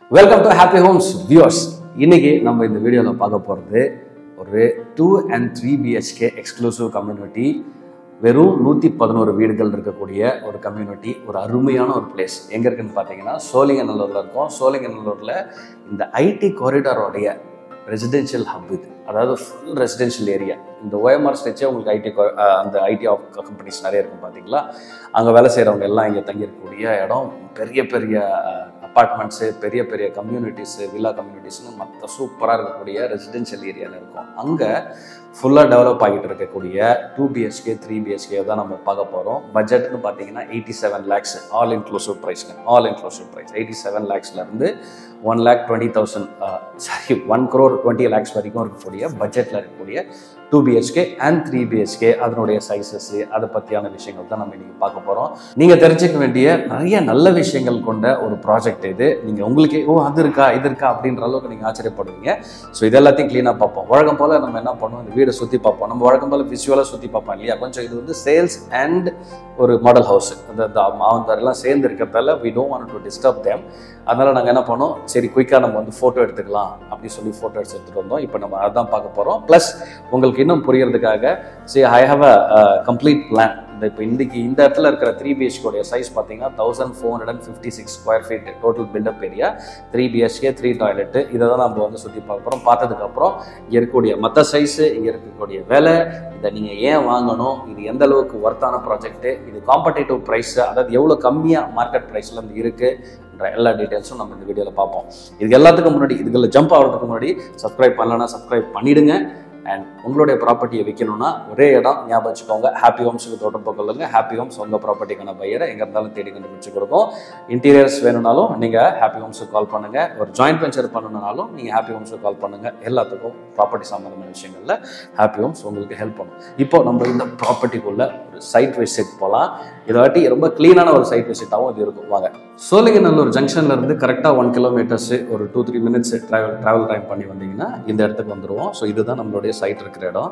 Welcome to happy homes viewers. இன்னைக்கு நம்ம இந்த வீடியோவில் பார்க்க போகிறது ஒரு 2 and 3 BHK எக்ஸ்க்ளூசிவ் கம்யூனிட்டி. வெறும் 111 வீடுகள் இருக்கக்கூடிய ஒரு கம்யூனிட்டி, ஒரு அருமையான ஒரு பிளேஸ். எங்கே இருக்குன்னு பார்த்தீங்கன்னா சோழிங்கநல்லூரில் இருக்கும். சோழிங்கநல்லூரில் இந்த ஐடி காரிடாரோடைய ரெசிடென்ஷியல் ஹப் இது, அதாவது ஃபுல் ரெசிடென்ஷியல் ஏரியா. இந்த ஓஎம்ஆர் ஸ்டெச்சே உங்களுக்கு அந்த ஐடி கம்பெனிஸ் நிறைய இருக்கும் பார்த்தீங்களா. அங்கே வேலை செய்கிறவங்க எல்லாம் இங்கே தங்கியிருக்கக்கூடிய இடம். பெரிய பெரிய அப்பார்ட்மெண்ட்ஸு, பெரிய பெரிய கம்யூனிட்டிஸு, வில்லா கம்யூனிட்டிஸ்னு மற்ற சூப்பராக இருக்கக்கூடிய ரெசிடென்ஷியல் ஏரியாவில் இருக்கும். அங்கே ஃபுல்லாக டெவலப் ஆகிட்டு இருக்கக்கூடிய 2 BHK 3 BHK தான் நம்ம பார்க்க போகிறோம். பட்ஜெட்னு பார்த்தீங்கன்னா 87 lakhs ஆல் இன்க்ளூசிவ் ப்ரைஸ்ங்க. ஆல் இன்க்ளூசிவ் ப்ரைஸ் 87 lakhsலேருந்து 1,20,000 1 crore 20 lakhs வரைக்கும் இருக்கக்கூடிய பட்ஜெட்டில் இருக்கக்கூடிய 2 BHK and 3 BHK அதனுடைய சைஸஸ், அதை பற்றியான விஷயங்கள் தான் நம்ம இன்றைக்கி பார்க்க போகிறோம். நீங்கள் தெரிஞ்சுக்க வேண்டிய நிறைய நல்ல விஷயங்கள் கொண்ட ஒரு ப்ராஜெக்ட் இது. நீங்கள் உங்களுக்கே அது இருக்கா இது இருக்கா அப்படின்ற அளவுக்கு நீங்கள் ஆச்சரியப்படுவீங்க. ஸோ இது எல்லாத்தையும் க்ளீனாக பார்ப்போம். வழக்கம் போல் நம்ம என்ன பண்ணுவோம், இந்த வீடை சுற்றி பார்ப்போம். நம்ம வழக்கம் போல் விசுவலாக சுற்றி பார்ப்போம் இல்லையா. கொஞ்சம் இது வந்து சேல்ஸ் அண்ட் ஒரு மாடல் ஹவுஸ், அந்த அவங்கெல்லாம் சேர்ந்து இருக்கிறதால we don't want to disturb them. அதனால் நாங்கள் என்ன பண்ணோம், சரி குயிக்காக நம்ம வந்து ஃபோட்டோ எடுத்துக்கலாம் அப்படின்னு சொல்லி ஃபோட்டோ எடுத்துகிட்டு வந்தோம். இப்போ நம்ம அதான் பார்க்க போகிறோம். ப்ளஸ் உங்களுக்கு இன்னும் புரியறதுக்காக சரி I have a complete plan. இப்போ இன்றைக்கி இந்த இடத்துல இருக்கிற 3 BHK உடைய சைஸ் பார்த்தீங்கன்னா 1456 square feet total built up area. 3 BHK 3 toilet. இதை தான் நம்ம வந்து சுற்றி பார்க்க போகிறோம். பார்த்ததுக்கப்புறம் இங்கே இருக்கக்கூடிய மற்ற சைஸு, இங்கே இருக்கக்கூடிய விலை, இதை நீங்கள் ஏன் வாங்கணும், இது எந்த அளவுக்கு ஒர்த்தான ப்ராஜெக்ட்டு, இது காம்படேட்டிவ் ப்ரைஸ், அதாவது எவ்வளோ கம்மியாக மார்க்கெட் ப்ரைஸில் இருந்து இருக்குது, எல்லா டீட்டெயில்ஸும் நம்ம இந்த வீடியோவில் பார்ப்போம். இதுக்கு எல்லாத்துக்கும் முன்னாடி, இதுகளில் ஜம்ப் ஆகிறதுக்கு முன்னாடி சப்ஸ்கிரைப் பண்ணலன்னா சப்ஸ்கிரைப் பண்ணிவிடுங்க. அண்ட் உங்களுடைய ப்ராப்பர்ட்டியை விற்கணும்னா ஒரே இடம் ஞாபகம் வச்சுக்கோங்க, ஹாப்பி ஹோம்ஸுக்கு தொடர்பு கொள்ளுங்க. ஹாப்பி ஹோம்ஸ் உங்கள் ப்ராப்பர்ட்டிக்கான பையரை எங்கே இருந்தாலும் தேடி கண்டுபிடிச்சு கொடுக்கும். இன்டீரியர்ஸ் வேணும்னாலும் நீங்கள் ஹாப்பி ஹோம்ஸுக்கு கால் பண்ணுங்கள். ஒரு ஜாயின்ட் வெஞ்சர் பண்ணணும்னாலும் நீங்கள் ஹாப்பி ஹோம்ஸுக்கு கால் பண்ணுங்கள். எல்லாத்துக்கும் ப்ராப்பர்ட்டி சம்மந்தமான விஷயங்களில் ஹாப்பி ஹோம்ஸ் உங்களுக்கு ஹெல்ப் பண்ணும். இப்போ நம்ம இந்த ப்ராப்பர்ட்டிக்குள்ள ஒரு சைட் விசிட் போகலாம். இதை வாட்டி ரொம்ப க்ளீனான ஒரு சைட் விசிட்டாகவும் இது இருக்கும். வாங்க. சோழிங்கநல்லூர் ஜங்ஷன்ல இருந்து கரெக்டாக 1 kilometers ஒரு 2-3 minutes ட்ராவல் டைம் பண்ணி வந்தீங்கன்னா இந்த இடத்துக்கு வந்துடுவோம். ஸோ இதுதான் நம்மளுடைய சைட் இருக்கிற இடம்.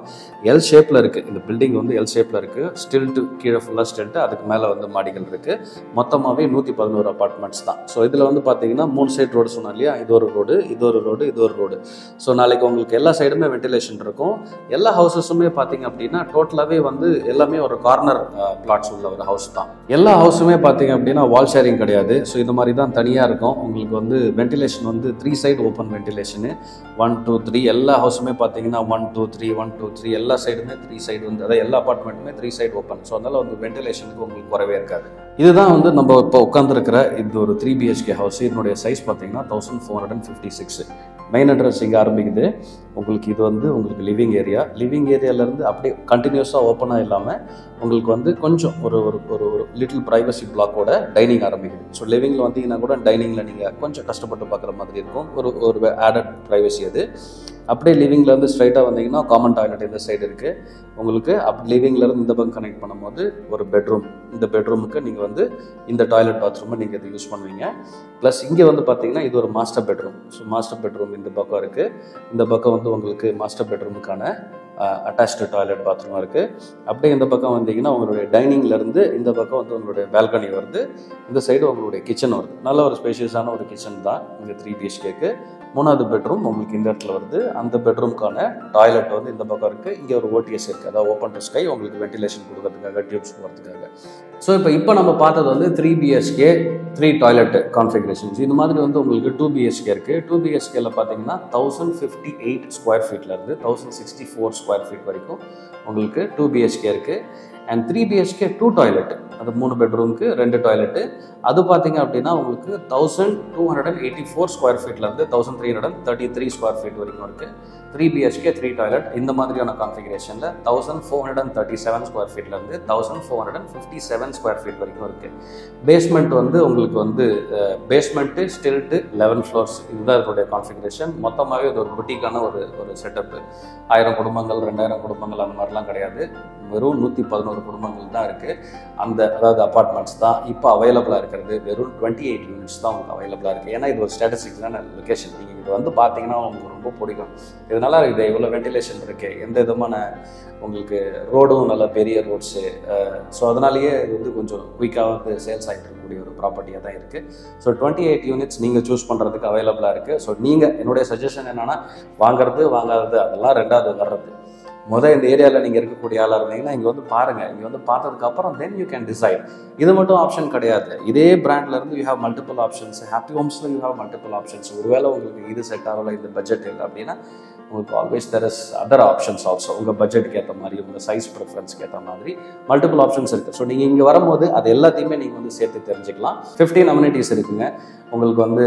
எல் ஷேப்பில் இருக்குது. இந்த பில்டிங் வந்து எல் ஷேப்பில் இருக்குது. ஸ்டில்ட்டு கீழே ஃபுல்லாக ஸ்டில்ட்டு, அதுக்கு மேலே வந்து மாடிகள் இருக்குது. மொத்தமாகவே 111 அப்பார்ட்மெண்ட்ஸ் தான். ஸோ இதில் வந்து பார்த்தீங்கன்னா 3 சைட் ரோடு சொன்னோம் இல்லையா. இது ஒரு ரோடு, இது ஒரு ரோடு, இது ஒரு ரோடு. ஸோ நாளைக்கு உங்களுக்கு எல்லா சைடுமே வென்டிலேஷன் இருக்கும். எல்லா ஹவுசஸுமே பார்த்தீங்க அப்படின்னா டோட்டலாகவே வந்து எல்லாமே ஒரு கார்னர் பிளாட்ஸ் உள்ள ஒரு ஹவுஸ் தான். எல்லா ஹவுஸுமே பார்த்தீங்க அப்படின்னா வால் ஷேரிங் கிடையாது. ஸோ இந்த மாதிரி தான் தனியாக இருக்கும். உங்களுக்கு வந்து வென்டிலேஷன் வந்து 3 சைடு ஓப்பன் வென்டிலேஷனு. 1 2 3 எல்லா ஹவுஸுமே பார்த்தீங்கன்னா 1 2 3 1 2 3 எல்லா சைடுமே 3 சைடு வந்து, அதாவது எல்லா அப்பார்ட்மெண்ட்டுமே 3 சைடு ஓப்பன். ஸோ அதனால் வந்து வென்டிலேஷனுக்கு உங்களுக்கு குறைவே இருக்காது. இதுதான் வந்து நம்ம இப்போ உட்காந்துருக்கிற இது ஒரு 3 BHK ஹவுஸ். இதனுடைய சைஸ் பார்த்தீங்கன்னா 1456. மெயின் அட்ரஸ் இங்கே ஆரம்பிக்குது. உங்களுக்கு இது வந்து உங்களுக்கு லிவிங் ஏரியா. லிவிங் ஏரியாவிலேருந்து அப்படியே கண்டினியூஸாக ஓப்பனாக இல்லாமல் உங்களுக்கு வந்து கொஞ்சம் ஒரு ஒரு ஒரு லிட்டில் ப்ரைவசி பிளாக்கோட டைனிங் ஆரம்பிக்குது. ஸோ லிவிங்கில் வந்தீங்கன்னா கூட டைனிங்கில் நீங்கள் கொஞ்சம் கஷ்டப்பட்டு பார்க்குற மாதிரி இருக்கும். ஒரு ஆடட் ப்ரைவசி அது. அப்படியே லிவிங்லேருந்து ஸ்ட்ரைட்டாக வந்தீங்கன்னா காமன் டாய்லெட் இந்த சைடு இருக்குது உங்களுக்கு. லிவிங்லேருந்து இந்த பக்கம் கனெக்ட் பண்ணும்போது ஒரு பெட்ரூம். இந்த பெட்ரூமுக்கு நீங்கள் வந்து இந்த டாய்லெட் பாத்ரூமை நீங்கள் இதை யூஸ் பண்ணுவீங்க. ப்ளஸ் இங்கே வந்து பார்த்தீங்கன்னா இது ஒரு master bedroom. So master bedroom இந்த பக்கம் இருக்குது. இந்த பக்கம் வந்து உங்களுக்கு மாஸ்டர் பெட்ரூமுக்கான அட்டாச்டு டாய்லெட் பாத்ரூம் இருக்குது. அப்படியே இந்த பக்கம் வந்தீங்கன்னா உங்களுடைய டைனிங்லேருந்து இந்த பக்கம் வந்து உங்களுடைய பால்கனி வருது. இந்த சைடு உங்களுடைய கிச்சன் வருது. நல்ல ஒரு ஸ்பேஷியஸான ஒரு கிச்சன் தான் இந்த 3 BHKக்கு. 3வது பெட்ரூம் உங்களுக்கு இந்த இடத்துல வருது. அந்த பெட்ரூம்க்கான டாய்லெட் வந்து இந்த பக்கம் இருக்குது. இங்கே ஒரு OTS இருக்குது, அதாவது ஓப்பன் டு ஸ்கை, உங்களுக்கு வென்டிலேஷன் கொடுக்கறதுக்காக, டியூப்ஸ் போகிறதுக்காக. ஸோ இப்போ நம்ம பார்த்தது வந்து 3 BHK 3 டாய்லெட் கான்ஃபிகரேஷன்ஸ். இந்த மாதிரி வந்து உங்களுக்கு 2 BHK இருக்குது. 2 BHKல பார்த்தீங்கன்னா 1058 ஸ்கொயர் ஃபீட்லேருந்து 1064 ஸ்கொயர் ஃபீட் வரைக்கும் உங்களுக்கு 2 BHK இருக்குது. அண்ட் 3 BHK 2 டாய்லெட், அது 3 பெட்ரூமுக்கு 2 டாய்லெட்டு. அது பார்த்தீங்க அப்படின்னா உங்களுக்கு 1284 ஸ்கொயர் ஃபீட்லேருந்து 1333 ஸ்கொயர் ஃபீட் வரைக்கும் இருக்குது. 3 BHK 3 டாய்லெட் இந்த மாதிரியான கான்ஃபிகரேஷனில் 1437 ஸ்கொயர் ஃபீட்லேருந்து 1457 ஸ்கொயர் ஃபீட் வரைக்கும் இருக்குது. பேஸ்மெண்ட் வந்து உங்களுக்கு வந்து பேஸ்மெண்ட்டு ஸ்டில்ட்டு 11 ஃப்ளோர்ஸ். இதுதான் இதோடைய கான்ஃபிகரேஷன். மொத்தமாகவே இது ஒரு புட்டிக்கான ஒரு செட்டப்பு. 1000 குடும்பங்கள் 2000 குடும்பங்கள் அந்த மாதிரிலாம் கிடையாது. வெறும் 111 200 குடும்பங்கள் தான் இருக்குது. அதாவது அப்பார்ட்மெண்ட்ஸ் தான் இப்போ அவைலபிளாக இருக்கிறது. வெறும் 28 யூனிட்ஸ் தான் உங்களுக்கு அவைலபிளாக இருக்குது. ஏன்னா இது ஒரு ஸ்டாட்டிஸ்டிக்ஸான லொக்கேஷன். நீங்கள் இது வந்து பார்த்தீங்கன்னா உங்களுக்கு ரொம்ப பிடிக்கும். இதனால இது எவ்வளோ வென்டிலேஷன் இருக்குது, எந்த விதமான உங்களுக்கு ரோடும் நல்ல பெரிய ரோட்ஸு. ஸோ அதனாலேயே இது வந்து கொஞ்சம் குயிக்காக வந்து சேல்ஸ் ஆகிட்டு இருக்கக்கூடிய ஒரு ப்ராப்பர்ட்டியாக தான் இருக்குது. ஸோ 28 யூனிட்ஸ் நீங்கள் சூஸ் பண்ணுறதுக்கு அவைலபிளாக இருக்குது. ஸோ நீங்கள் என்னுடைய சஜஷன் என்னென்னா, வாங்காதது அதெல்லாம் ரெண்டாவது வர்றது. இந்த ஏரியாவில் நீங்கள் இருக்கக்கூடிய ஆளாக இருந்தீங்கன்னா இங்கே வந்து பாருங்கள். இங்கே வந்து பார்த்ததுக்கப்புறம் தென் யூ கேன் டிசைட். இது மட்டும் ஆப்ஷன் கிடையாது. இதே பிராண்ட்லேருந்து you have multiple options. Happy ஹோம்ஸில் யூ ஹேவ் மல்டிபிள் ஆப்ஷன்ஸ். ஒருவேளை உங்களுக்கு இது செட் ஆகலை, இந்த பட்ஜெட் இல்லை அப்படின்னா உங்களுக்கு always there is other options also. உங்கள் பட்ஜெட்டுக்கு ஏற்ற மாதிரி, உங்கள் சைஸ் ப்ரிஃபரன்ஸ்க்கு ஏற்ற மாதிரி மல்டிபிள் ஆப்ஷன்ஸ் இருக்குது. ஸோ நீங்கள் இங்கே வரும்போது அது எல்லாத்தையுமே நீங்கள் வந்து சேர்த்து தெரிஞ்சுக்கலாம். 15 அம்யூனிட்டிஸ் இருக்குங்க. உங்களுக்கு வந்து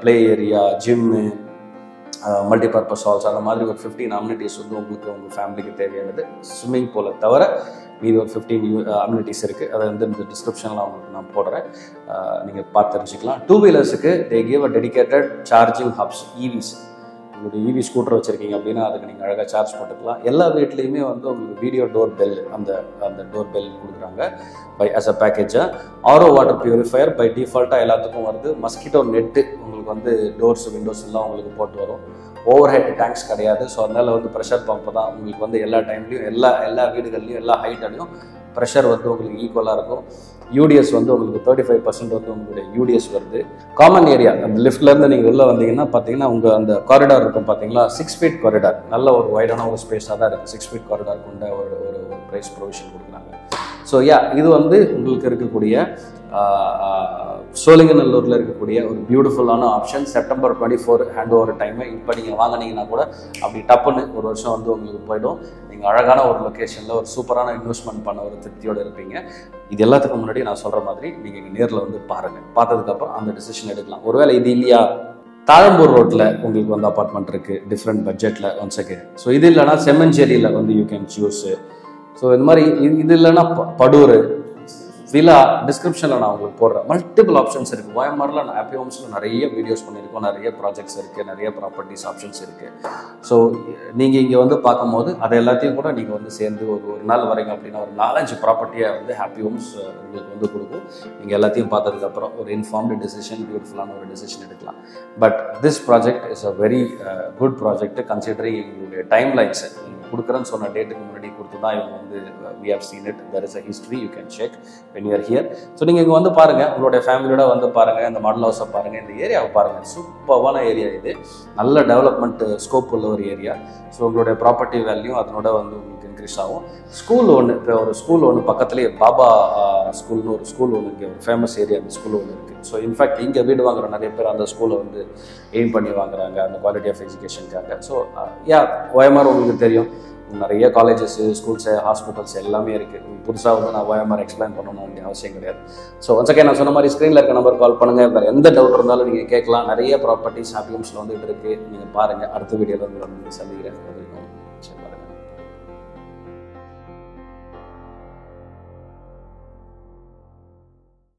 play area, gym, multipurpose halls, அந்த மாதிரி ஒரு 15 அம்யூனிட்டிஸ் வந்து உங்களுக்கு உங்கள் ஃபேமிலிக்கு தேவையானது. ஸ்விம்மிங் பூலை தவிர மீது ஒரு 15 அம்யூனிட்டிஸ் இருக்குது. அதை வந்து இந்த டிஸ்கிரிப்ஷனில் உங்களுக்கு நான் போடுறேன், நீங்கள் பார்த்து தெரிஞ்சுக்கலாம். 2 வீலர்ஸுக்கு they give a dedicated charging hubs, EVs. உங்களுடைய ஈவி ஸ்கூட்டர் வச்சுருக்கீங்க அப்படின்னா அதுக்கு நீங்கள் அழகாக சார்ஜ் போட்டுக்கலாம். எல்லா வீட்லேயுமே வந்து உங்களுக்கு வீடியோ டோர் பெல், அந்த டோர் பெல் கொடுக்குறாங்க as a பேக்கேஜாக. ஆரோ வாட்டர் பியூரிஃபையர் பை டிஃபால்ட்டாக எல்லாத்துக்கும் வருது. மஸ்கிட்டோ நெட்டு உங்களுக்கு வந்து டோர்ஸ் விண்டோஸ் எல்லாம் உங்களுக்கு போட்டு வரும். ஓவர் ஹெட் டேங்க்ஸ் கிடையாது. ஸோ அதனால் வந்து ப்ரெஷர் பம்ப் தான் உங்களுக்கு வந்து எல்லா டைம்லையும் எல்லா வீடுகள்லையும் எல்லா ஹைட்லையும் ப்ரெஷர் வந்து உங்களுக்கு ஈக்குவலாக இருக்கும். யூடிஎஸ் வந்து உங்களுக்கு 35% வந்து உங்களுடைய யூடிஎஸ் வருது. காமன் ஏரியா, அந்த லிஃப்ட்லேருந்து நீங்கள் உள்ளே வந்தீங்கன்னா பார்த்தீங்கன்னா உங்கள் அந்த காரிடார் இருக்கும் பார்த்தீங்களா, 6 ஃபீட் காரிடார். நல்ல ஒரு வைடான ஒரு ஸ்பேஸாக தான் இருக்குது. 6 ஃபீட் காரிடார் கொண்ட ஒரு ப்ரைஸ் ப்ரொவிஷன் கொடுக்குறாங்க. ஸோ இது வந்து உங்களுக்கு இருக்கக்கூடிய சோழிங்கநல்லூரில் இருக்கக்கூடிய ஒரு பியூட்டிஃபுல்லான option. September 24 hand over time. இப்போ நீங்கள் வாங்கினீங்கன்னா கூட அப்படி டப்புன்னு ஒரு வருஷம் வந்து உங்களுக்கு போய்டும். நீங்கள் அழகான ஒரு லொக்கேஷனில் ஒரு சூப்பரான இன்வெஸ்ட்மெண்ட் பண்ண ஒரு திருப்தியோடு இருப்பீங்க. இது எல்லாத்துக்கும் முன்னாடி நான் சொல்கிற மாதிரி நீங்கள் இங்கே நேரில் வந்து பாருங்கள். பார்த்ததுக்கப்புறம் அந்த டிசிஷன் எடுக்கலாம். ஒருவேளை இது இல்லையா, தாழம்பூர் ரோட்டில் உங்களுக்கு வந்து அப்பார்ட்மெண்ட் இருக்குது டிஃப்ரெண்ட் பட்ஜெட்டில் ஒன்ஸ் அகேன். ஸோ இது இல்லைனா செம்மஞ்சேரியில் வந்து யூ கேன் சூஸ். ஸோ இந்த மாதிரி இது இல்லைன்னா படூர், விலா, டிஸ்கிரிப்ஷனில் நான் உங்களுக்கு போடுறேன். மல்டிபிள் ஆப்ஷன்ஸ் இருக்குது. OMRல நான் ஹாப்பி ஹோம்ஸில் நிறைய வீடியோஸ் பண்ணியிருக்கோம், நிறைய ப்ராஜெக்ட்ஸ் இருக்குது, நிறைய ப்ராப்பர்ட்டிஸ் ஆப்ஷன்ஸ் இருக்குது. ஸோ நீங்கள் இங்கே வந்து பார்க்கும்போது அதை எல்லாத்தையும் கூட நீங்கள் வந்து சேர்ந்து ஒரு நாள் வரீங்க அப்படின்னா ஒரு 4-5 ப்ராப்பர்ட்டியை வந்து ஹாப்பி ஹோம்ஸ் உங்களுக்கு வந்து கொடுக்கும். நீங்கள் எல்லாத்தையும் பார்த்ததுக்கப்புறம் ஒரு இன்ஃபார்ம்டு டெசிஷன், பியூட்டிஃபுல்லான ஒரு டெசிஷன் எடுக்கலாம். But this project is a very good project considering எங்களுடைய டைம் லைன்ஸை கொடுக்குறேன்னு சொன்ன டேட்டுக்கு முன்னாடி கொடுத்து தான் இவங்க வந்து we have seen it, there is a history, you can check when you are here. So நீங்கள் இங்கே வந்து பாருங்கள், உங்களுடைய ஃபேமிலியோட வந்து பாருங்கள், இந்த மாடல் ஹவுஸை பாருங்கள், இந்த ஏரியாவை பாருங்கள். சூப்பரான ஏரியா இது. நல்ல டெவலப்மெண்ட் ஸ்கோப் உள்ள ஒரு ஏரியா. ஸோ உங்களுடைய ப்ராப்பர்ட்டி வேல்யூ அதனோட வந்து உங்களுக்கு இன்க்ரீஸ் ஆகும். ஸ்கூல் ஒன்று, இப்போ ஒரு ஸ்கூல் ஒன்று பக்கத்துலேயே பாபா ஸ்கூல்னு ஒரு ஸ்கூல் ஒன்று இங்கே ஒரு ஃபேமஸ் ஏரியா, அந்த ஸ்கூல் ஒன்று இருக்குது. ஸோ இன்ஃபேக்ட் இங்கே வீடு வாங்குற நிறைய பேர் அந்த ஸ்கூலை வந்து எய்ம் பண்ணி வாங்குறாங்க, அந்த குவாலிட்டி ஆஃப் எஜுகேஷனுக்காக. ஸோ OMR உங்களுக்கு தெரியும், நிறைய காலேஜஸ், ஸ்கூல்ஸு, ஹாஸ்பிட்டல்ஸ் எல்லாமே இருக்குது. புதுசாக வந்து நான் OMR எக்ஸ்பிளைன் பண்ணணும் அப்படின்ற அவசியம் கிடையாது. ஸோ ஒன்ஸ் அகேன் நான் சொன்ன மாதிரி ஸ்க்ரீனில் இருக்க நம்பர் கால் பண்ணுங்கள். வேறு எந்த டவுட் இருந்தாலும் நீங்கள் கேட்கலாம். நிறைய ப்ராப்பர்ட்டிஸ் ஹாப்பி ஹோம்ஸில் வந்துட்டு இருக்குது. நீங்கள் பாருங்கள். அடுத்த வீடியோவில் உங்களை வந்து சந்திக்கிறேன்.